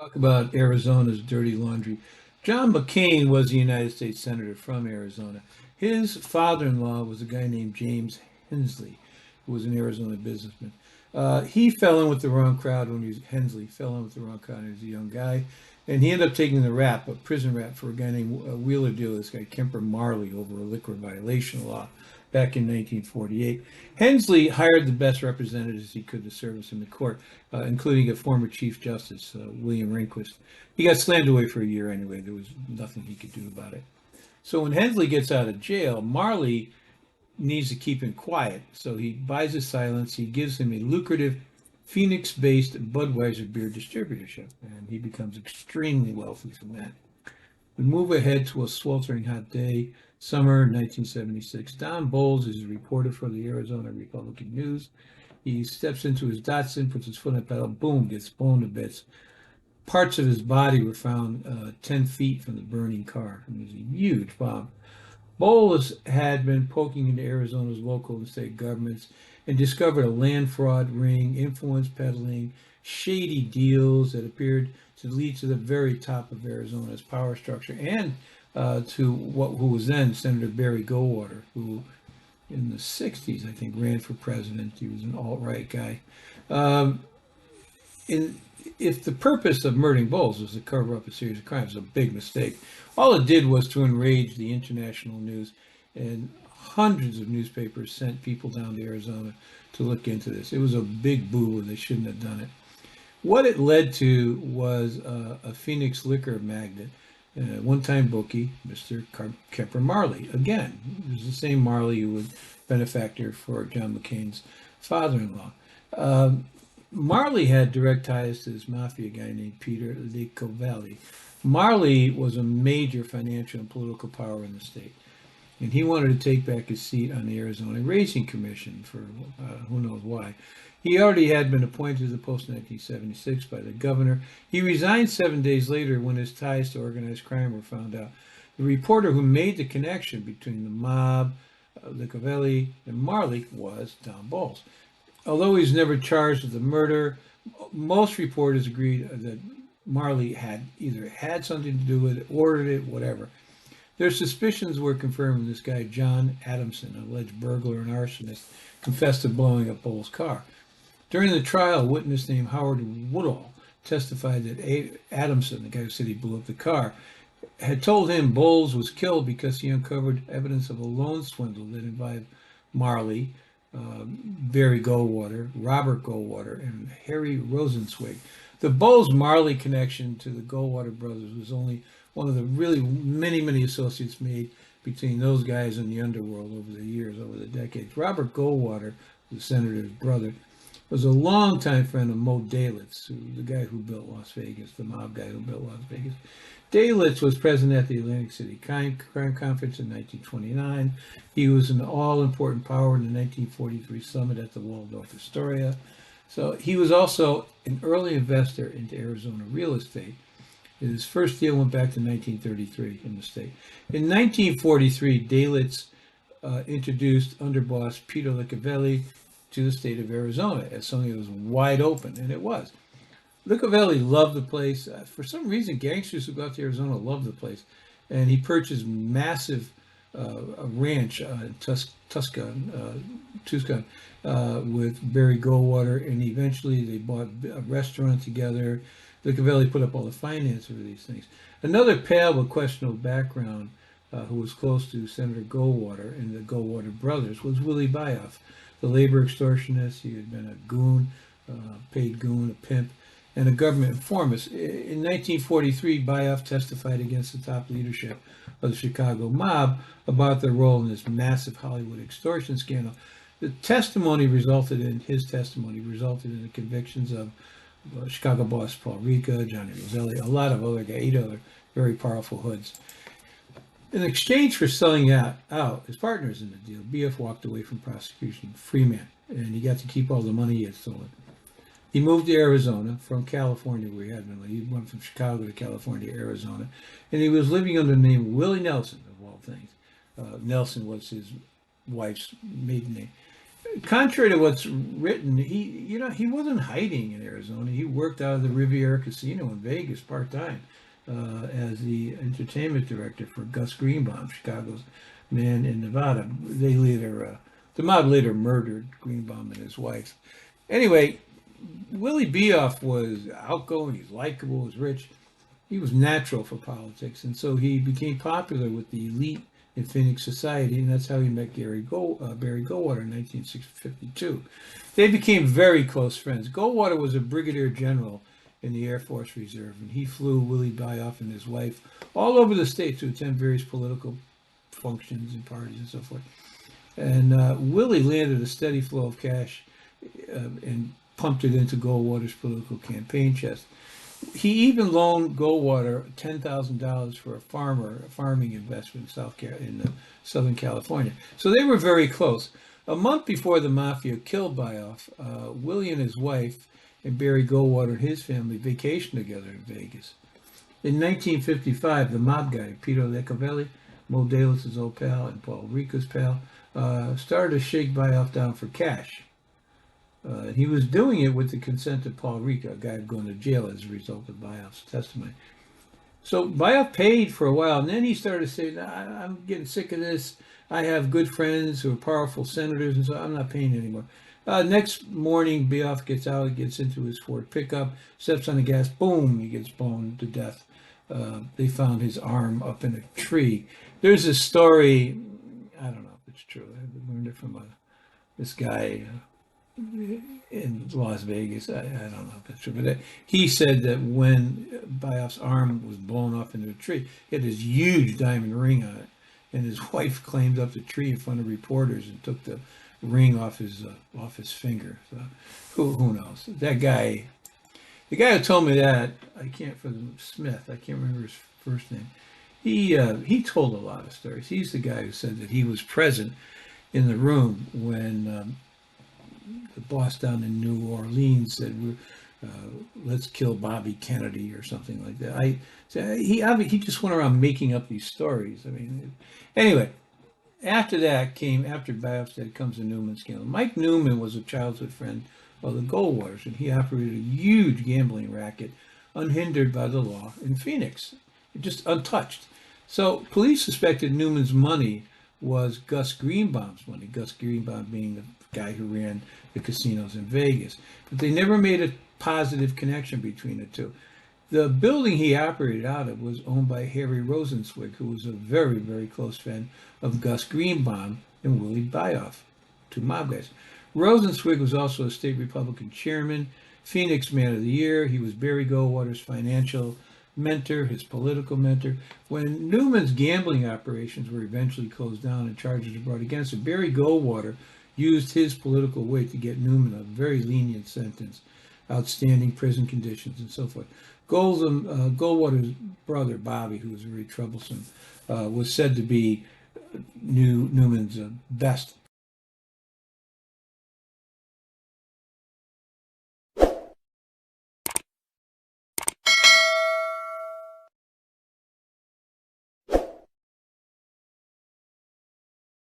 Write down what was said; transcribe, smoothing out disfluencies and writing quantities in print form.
Talk about Arizona's dirty laundry. John McCain was a United States Senator from Arizona. His father-in-law was a guy named James Hensley, who was an Arizona businessman. He fell in with the wrong crowd when he was Hensley fell in with the wrong crowd when he was a young guy, and he ended up taking the rap, a prison rap, for a guy named Wheeler Dealer, this guy Kemper Marley, over a liquor violation law back in 1948. Hensley hired the best representatives he could to service him in court, including a former Chief Justice, William Rehnquist. He got slammed away for a year anyway. There was nothing he could do about it. So when Hensley gets out of jail, Marley needs to keep him quiet. So he buys his silence. He gives him a lucrative Phoenix-based Budweiser beer distributorship, and he becomes extremely wealthy from that. We move ahead to a sweltering hot day, summer 1976. Don Bolles is a reporter for the Arizona Republican News. He steps into his Datsun, puts his foot on the pedal, boom, gets blown to bits. Parts of his body were found 10 feet from the burning car. It was a huge bomb. Bolles had been poking into Arizona's local and state governments and discovered a land fraud ring, influence peddling, shady deals that appeared to lead to the very top of Arizona's power structure and to who was then Senator Barry Goldwater, who in the 60s, I think, ran for president. He was an alt-right guy. If the purpose of murdering Bolles was to cover up a series of crimes, it was a big mistake. All it did was to enrage the international news, and hundreds of newspapers sent people down to Arizona to look into this. It was a big boo, they shouldn't have done it. What it led to was a Phoenix liquor magnate, one-time bookie, Mr. Kemper Marley. Again, it was the same Marley who was benefactor for John McCain's father-in-law. Marley had direct ties to this mafia guy named Peter Licovelli. Marley was a major financial and political power in the state, and he wanted to take back his seat on the Arizona Racing Commission for who knows why. He already had been appointed to the post in 1976 by the governor. He resigned 7 days later when his ties to organized crime were found out. The reporter who made the connection between the mob, Licovelli, and Marley was Don Bolles. Although he was never charged with the murder, most reporters agreed that Marley had either had something to do with it, ordered it, whatever. Their suspicions were confirmed when this guy, John Adamson, an alleged burglar and arsonist, confessed to blowing up Bolles' car. During the trial, a witness named Howard Woodall testified that Adamson, the guy who said he blew up the car, had told him Bolles was killed because he uncovered evidence of a loan swindle that involved Marley, Barry Goldwater, Robert Goldwater, and Harry Rosenzweig. The Bolles-Marley connection to the Goldwater brothers was only one of the really many associates made between those guys and the underworld over the years, over the decades. Robert Goldwater, the senator's brother, was a longtime friend of Mo Dalitz, the guy who built Las Vegas, the mob guy who built Las Vegas. Dalitz was president at the Atlantic City Crime Conference in 1929. He was an all-important power in the 1943 summit at the Waldorf Astoria. So he was also an early investor into Arizona real estate. His first deal went back to 1933 in the state. In 1943, Dalitz introduced underboss Peter Licovelli to the state of Arizona as something that was wide open, and it was. Licovelli loved the place. For some reason, gangsters who go out to Arizona loved the place. And he purchased massive a ranch in Tucson with Barry Goldwater, and eventually they bought a restaurant together. Licovelli put up all the finance for these things. Another pal with questionable background who was close to Senator Goldwater and the Goldwater brothers was Willie Bioff, the labor extortionist. He had been a goon, paid goon, a pimp, and a government informant. In 1943, Bioff testified against the top leadership of the Chicago mob about their role in this massive Hollywood extortion scandal. His testimony resulted in the convictions of Chicago boss Paul Ricca, Johnny Roselli, a lot of other guys, 8 other very powerful hoods. In exchange for selling out his partners in the deal, Bioff walked away from prosecution, free man, and he got to keep all the money he had stolen. He moved to Arizona from California, where he had been. He went from Chicago to California to Arizona, and he was living under the name Willie Nelson, of all things. Nelson was his wife's maiden name. Contrary to what's written, he wasn't hiding in Arizona. He worked out of the Riviera Casino in Vegas part-time as the entertainment director for Gus Greenbaum, Chicago's man in Nevada. The mob later murdered Greenbaum and his wife. Anyway, Willie Bioff was outgoing, he's likable, he's rich. He was natural for politics, and so he became popular with the elite in Phoenix society, and that's how he met Barry Goldwater in 1952. They became very close friends. Goldwater was a brigadier general in the Air Force Reserve, and he flew Willie Bioff and his wife all over the state to attend various political functions and parties and so forth. And Willie landed a steady flow of cash and pumped it into Goldwater's political campaign chest. He even loaned Goldwater $10,000 for a farming investment in Southern California. So they were very close. A month before the mafia killed Bioff, Willie and his wife and Barry Goldwater and his family vacationed together in Vegas. In 1955, the mob guy, Peter Lecovelli, Mo Dalis' old pal and Paul Rico's pal, started to shake Bioff down for cash. He was doing it with the consent of Paul Rico, a guy going to jail as a result of Bioff's testimony. So Bioff paid for a while, and then he started to say, nah, I'm getting sick of this. I have good friends who are powerful senators, and so I'm not paying anymore. Next morning, Bioff gets out, he gets into his Ford pickup, steps on the gas, boom, he gets blown to death. They found his arm up in a tree. There's a story, I don't know if it's true, I learned it from this guy in Las Vegas. I don't know if that's true, but he said that when Bioff's arm was blown off into a tree, he had this huge diamond ring on it, and his wife climbed up the tree in front of reporters and took the ring off his finger. So who knows? That guy, the guy who told me that, Smith, I can't remember his first name. He told a lot of stories. He's the guy who said that he was present in the room when the boss down in New Orleans said, let's kill Bobby Kennedy or something like that. He just went around making up these stories. I mean, anyway, after Bioff's death comes the Newman scandal. Mike Newman was a childhood friend of the Goldwaters, and he operated a huge gambling racket unhindered by the law in Phoenix, just untouched. So police suspected Newman's money was Gus Greenbaum's money, Gus Greenbaum being the guy who ran the casinos in Vegas. But they never made a positive connection between the two. The building he operated out of was owned by Harry Rosenzweig, who was a very, very close friend of Gus Greenbaum and Willie Bioff, two mob guys. Rosenzweig was also a state Republican chairman, Phoenix Man of the Year. He was Barry Goldwater's financial mentor, his political mentor. When Newman's gambling operations were eventually closed down and charges were brought against him, Barry Goldwater used his political weight to get Newman a very lenient sentence, outstanding prison conditions, and so forth. Goldwater's brother, Bobby, who was very troublesome, was said to be Newman's best